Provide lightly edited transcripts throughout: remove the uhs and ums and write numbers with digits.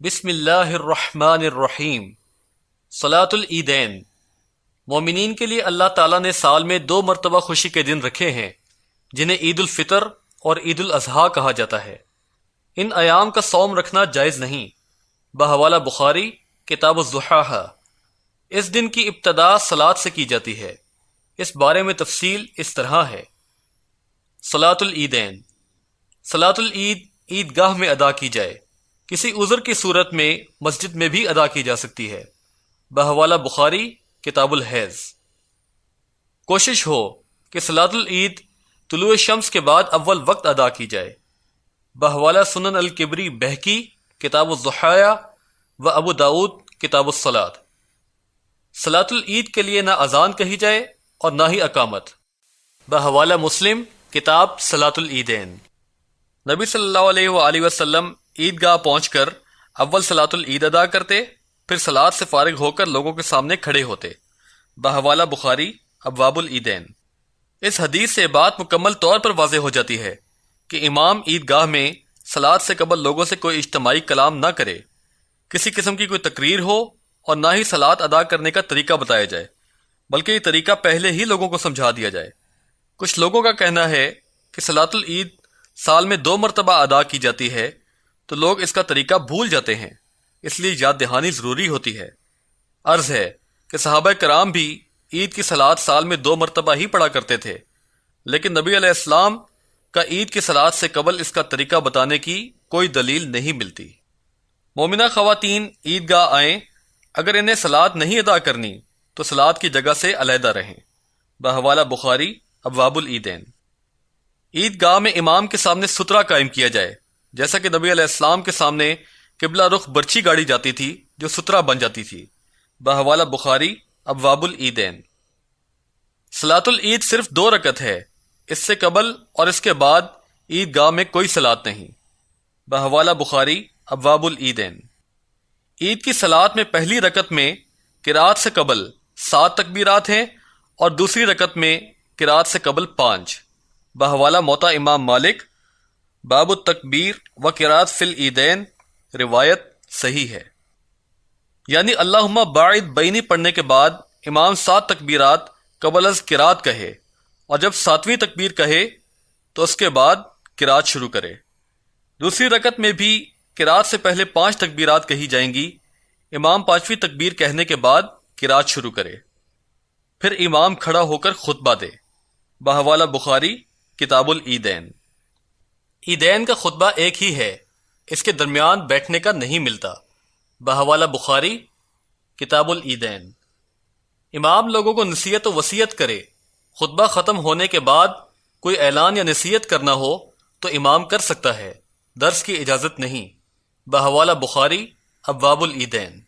بسم اللہ الرحمن الرحیم۔ صلاۃ العیدین۔ مومنین کے لیے اللہ تعالیٰ نے سال میں 2 مرتبہ خوشی کے دن رکھے ہیں جنہیں عید الفطر اور عید الاضحیٰ کہا جاتا ہے۔ ان ایام کا صوم رکھنا جائز نہیں۔ بحوالہ بخاری کتاب الضحیٰ۔ اس دن کی ابتدا صلاۃ سے کی جاتی ہے۔ اس بارے میں تفصیل اس طرح ہے۔ صلاۃ العیدین۔ صلاۃ العید عیدگاہ میں ادا کی جائے، کسی عذر کی صورت میں مسجد میں بھی ادا کی جا سکتی ہے۔ بحوالہ بخاری کتاب الحیض۔ کوشش ہو کہ صلاۃ العید طلوع شمس کے بعد اول وقت ادا کی جائے۔ بحوالہ سنن الکبری بہقی کتاب الضحیٰ و ابو داود کتاب الصلاۃ۔ صلاۃ العید کے لیے نہ اذان کہی جائے اور نہ ہی اقامت۔ بحوالہ مسلم کتاب صلاۃ العیدین۔ نبی صلی اللہ علیہ وآلہ وسلم عیدگاہ پہنچ کر اول صلاۃ العید ادا کرتے، پھر صلاۃ سے فارغ ہو کر لوگوں کے سامنے کھڑے ہوتے۔ بحوالہ بخاری ابواب العیدین۔ اس حدیث سے بات مکمل طور پر واضح ہو جاتی ہے کہ امام عیدگاہ میں صلاۃ سے قبل لوگوں سے کوئی اجتماعی کلام نہ کرے، کسی قسم کی کوئی تقریر ہو اور نہ ہی صلاۃ ادا کرنے کا طریقہ بتایا جائے، بلکہ یہ طریقہ پہلے ہی لوگوں کو سمجھا دیا جائے۔ کچھ لوگوں کا کہنا ہے کہ صلاۃ العید سال میں 2 مرتبہ ادا کی جاتی ہے، تو لوگ اس کا طریقہ بھول جاتے ہیں، اس لیے یاد دہانی ضروری ہوتی ہے۔ عرض ہے کہ صحابہ کرام بھی عید کی صلاۃ سال میں 2 مرتبہ ہی پڑھا کرتے تھے، لیکن نبی علیہ السلام کا عید کی صلاۃ سے قبل اس کا طریقہ بتانے کی کوئی دلیل نہیں ملتی۔ مومنہ خواتین عیدگاہ آئیں، اگر انہیں صلاۃ نہیں ادا کرنی تو صلاۃ کی جگہ سے علیحدہ رہیں۔ بحوالہ بخاری ابواب العیدین۔ عیدگاہ میں امام کے سامنے سترہ قائم کیا جائے، جیسا کہ نبی علیہ السلام کے سامنے قبلہ رخ برچھی گاڑی جاتی تھی جو سترہ بن جاتی تھی۔ بحوالہ بخاری ابواب العیدین۔ صلاۃ العید صرف 2 رکعت ہے، اس سے قبل اور اس کے بعد عیدگاہ میں کوئی صلاۃ نہیں۔ بحوالہ بخاری ابواب العیدین۔ عید کی صلاۃ میں پہلی رکعت میں قرات سے قبل 7 تکبیرات ہیں اور دوسری رکعت میں قرات سے قبل 5۔ بحوالہ موطا امام مالک باب التکبیر و قرات فی العیدین، روایت صحیح ہے۔ یعنی اللہم باعد بینی پڑھنے کے بعد امام 7 تکبیرات قبل از قرات کہے، اور جب 7ویں تکبیر کہے تو اس کے بعد قرات شروع کرے۔ دوسری رکعت میں بھی قرات سے پہلے 5 تکبیرات کہی جائیں گی، امام 5ویں تکبیر کہنے کے بعد قرات شروع کرے، پھر امام کھڑا ہو کر خطبہ دے۔ بحوالہ بخاری کتاب العیدین۔ عیدین کا خطبہ ایک ہی ہے، اس کے درمیان بیٹھنے کا نہیں ملتا۔ بحوالہ بخاری کتاب العیدین۔ امام لوگوں کو نصیحت و وصیت کرے، خطبہ ختم ہونے کے بعد کوئی اعلان یا نصیحت کرنا ہو تو امام کر سکتا ہے، درس کی اجازت نہیں۔ بحوالہ بخاری ابواب العیدین۔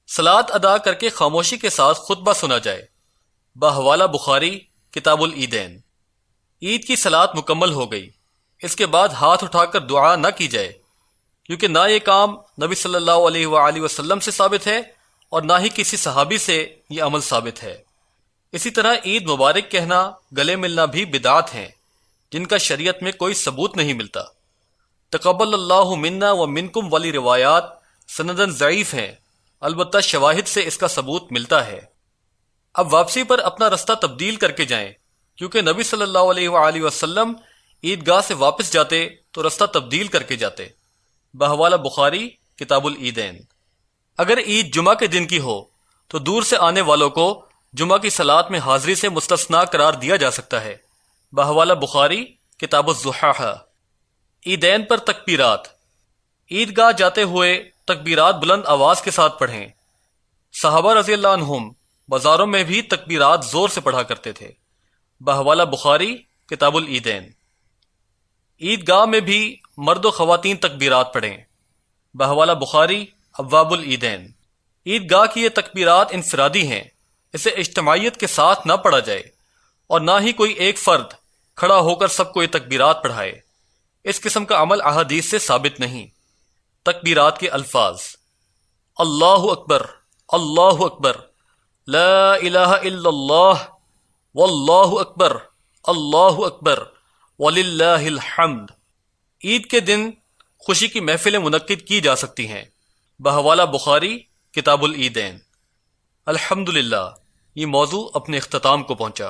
صلاۃ ادا کر کے خاموشی کے ساتھ خطبہ سنا جائے۔ بحوالہ بخاری کتاب العیدین۔ عید کی صلاۃ مکمل ہو گئی، اس کے بعد ہاتھ اٹھا کر دعا نہ کی جائے، کیونکہ نہ یہ کام نبی صلی اللہ علیہ وآلہ وسلم سے ثابت ہے اور نہ ہی کسی صحابی سے یہ عمل ثابت ہے۔ اسی طرح عید مبارک کہنا، گلے ملنا بھی بدعات ہیں جن کا شریعت میں کوئی ثبوت نہیں ملتا۔ تقبل اللہ منا و منکم والی روایات سندن ضعیف ہیں، البتہ شواہد سے اس کا ثبوت ملتا ہے۔ اب واپسی پر اپنا رستہ تبدیل کر کے جائیں، کیونکہ نبی صلی اللہ علیہ وآلہ وسلم عیدگاہ سے واپس جاتے تو رستہ تبدیل کر کے جاتے۔ بحوالہ بخاری کتاب العیدین۔ اگر عید جمعہ کے دن کی ہو تو دور سے آنے والوں کو جمعہ کی صلاۃ میں حاضری سے مستثنیٰ قرار دیا جا سکتا ہے۔ بحوالہ بخاری کتاب الضحیٰ۔ عیدین پر تکبیرات۔ عیدگاہ جاتے ہوئے تکبیرات بلند آواز کے ساتھ پڑھیں۔ صحابہ رضی اللہ عنہم بازاروں میں بھی تکبیرات زور سے پڑھا کرتے تھے۔ بحوالہ بخاری کتاب العیدین۔ عیدگاہ میں بھی مرد و خواتین تکبیرات پڑھیں۔ بحوالہ بخاری ابواب العیدین۔ عیدگاہ کی یہ تکبیرات انفرادی ہیں، اسے اجتماعیت کے ساتھ نہ پڑھا جائے اور نہ ہی کوئی ایک فرد کھڑا ہو کر سب کو یہ تکبیرات پڑھائے۔ اس قسم کا عمل احادیث سے ثابت نہیں۔ تکبیرات کے الفاظ: اللہ اکبر، اللہ اکبر، لا الہ الا اللہ، واللہ اکبر، اللہ اکبر، وللہ الحمد۔ عید کے دن خوشی کی محفلیں منعقد کی جا سکتی ہیں۔ بحوالہ بخاری کتاب العیدین۔ الحمدللہ، یہ موضوع اپنے اختتام کو پہنچا۔